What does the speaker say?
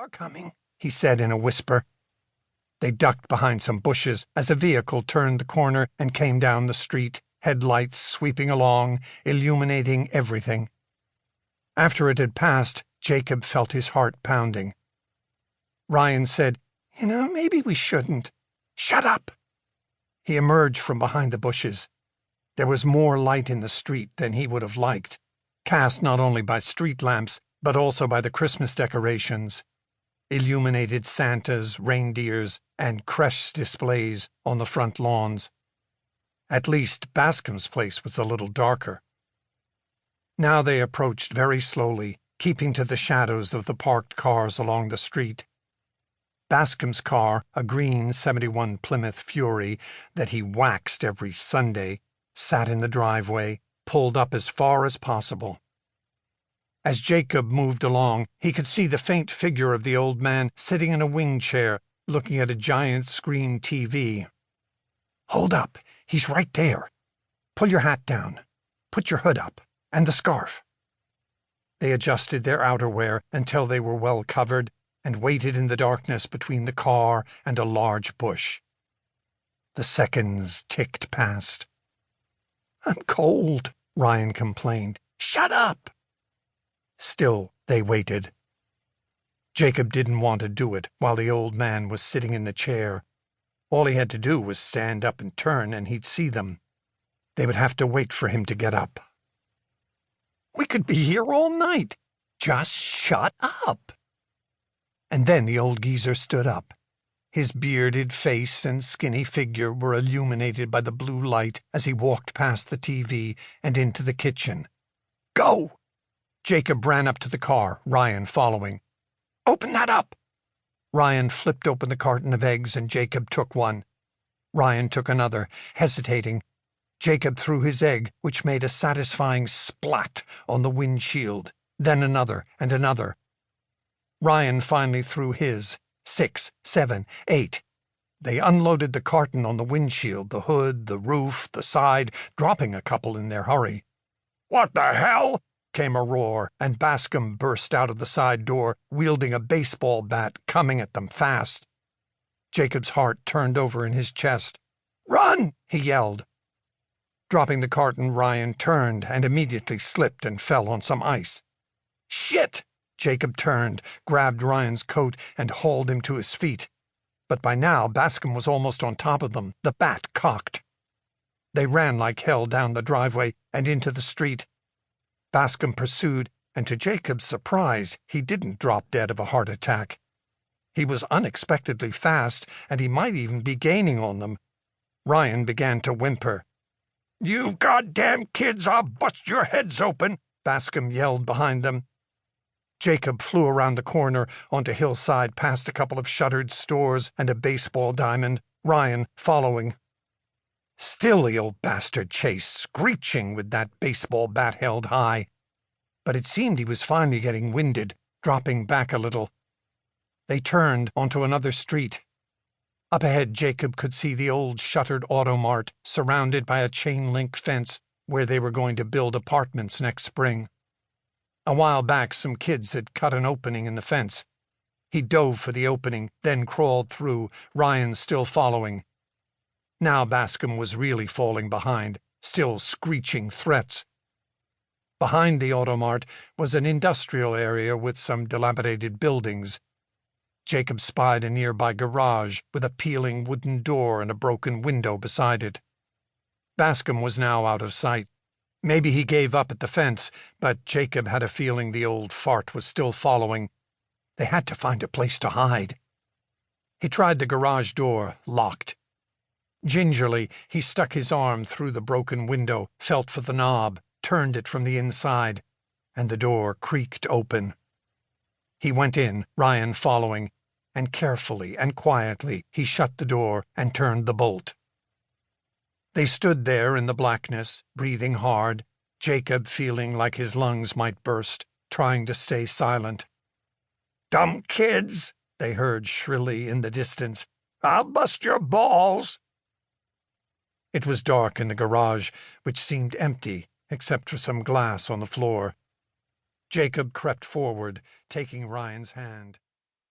car coming," he said in a whisper. They ducked behind some bushes as a vehicle turned the corner and came down the street, headlights sweeping along, illuminating everything. After it had passed, Jacob felt his heart pounding. Ryan said, "Maybe we shouldn't." "Shut up!" He emerged from behind the bushes. There was more light in the street than he would have liked, cast not only by street lamps, but also by the Christmas decorations, illuminated Santas, reindeers, and creche displays on the front lawns. At least Bascom's place was a little darker. Now they approached very slowly, keeping to the shadows of the parked cars along the street. Bascom's car, a green '71 Plymouth Fury that he waxed every Sunday, sat in the driveway, pulled up as far as possible. As Jacob moved along, he could see the faint figure of the old man sitting in a wing chair, looking at a giant screen TV. "Hold up, he's right there. Pull your hat down. Put your hood up, and the scarf." They adjusted their outerwear until they were well covered, and waited in the darkness between the car and a large bush. The seconds ticked past. "I'm cold," Ryan complained. "Shut up!" Still, they waited. Jacob didn't want to do it while the old man was sitting in the chair. All he had to do was stand up and turn, and he'd see them. They would have to wait for him to get up. "We could be here all night. Just shut up." And then the old geezer stood up. His bearded face and skinny figure were illuminated by the blue light as he walked past the TV and into the kitchen. "Go!" Jacob ran up to the car, Ryan following. "Open that up!" Ryan flipped open the carton of eggs and Jacob took one. Ryan took another, hesitating. Jacob threw his egg, which made a satisfying splat on the windshield, then another and another. Ryan finally threw his. 6, 7, 8. They unloaded the carton on the windshield, the hood, the roof, the side, dropping a couple in their hurry. "What the hell?" came a roar, and Bascom burst out of the side door, wielding a baseball bat, coming at them fast. Jacob's heart turned over in his chest. "Run!" he yelled. Dropping the carton, Ryan turned and immediately slipped and fell on some ice. "Shit!" Jacob turned, grabbed Ryan's coat, and hauled him to his feet. But by now Bascom was almost on top of them, the bat cocked. They ran like hell down the driveway and into the street. Bascom pursued, and to Jacob's surprise, he didn't drop dead of a heart attack. He was unexpectedly fast, and he might even be gaining on them. Ryan began to whimper. "You goddamn kids, I'll bust your heads open!" Bascom yelled behind them. Jacob flew around the corner onto Hillside past a couple of shuttered stores and a baseball diamond, Ryan following. Still the old bastard chased, screeching with that baseball bat held high. But it seemed he was finally getting winded, dropping back a little. They turned onto another street. Up ahead, Jacob could see the old shuttered Automart surrounded by a chain-link fence where they were going to build apartments next spring. A while back, some kids had cut an opening in the fence. He dove for the opening, then crawled through, Ryan still following. Now Bascom was really falling behind, still screeching threats. Behind the Automart was an industrial area with some dilapidated buildings. Jacob spied a nearby garage with a peeling wooden door and a broken window beside it. Bascom was now out of sight. Maybe he gave up at the fence, but Jacob had a feeling the old fart was still following. They had to find a place to hide. He tried the garage door, locked. Gingerly, he stuck his arm through the broken window, felt for the knob, turned it from the inside, and the door creaked open. He went in, Ryan following, and carefully and quietly he shut the door and turned the bolt. They stood there in the blackness, breathing hard, Jacob feeling like his lungs might burst, trying to stay silent. "Dumb kids," they heard shrilly in the distance. "I'll bust your balls." It was dark in the garage, which seemed empty except for some glass on the floor. Jacob crept forward, taking Ryan's hand.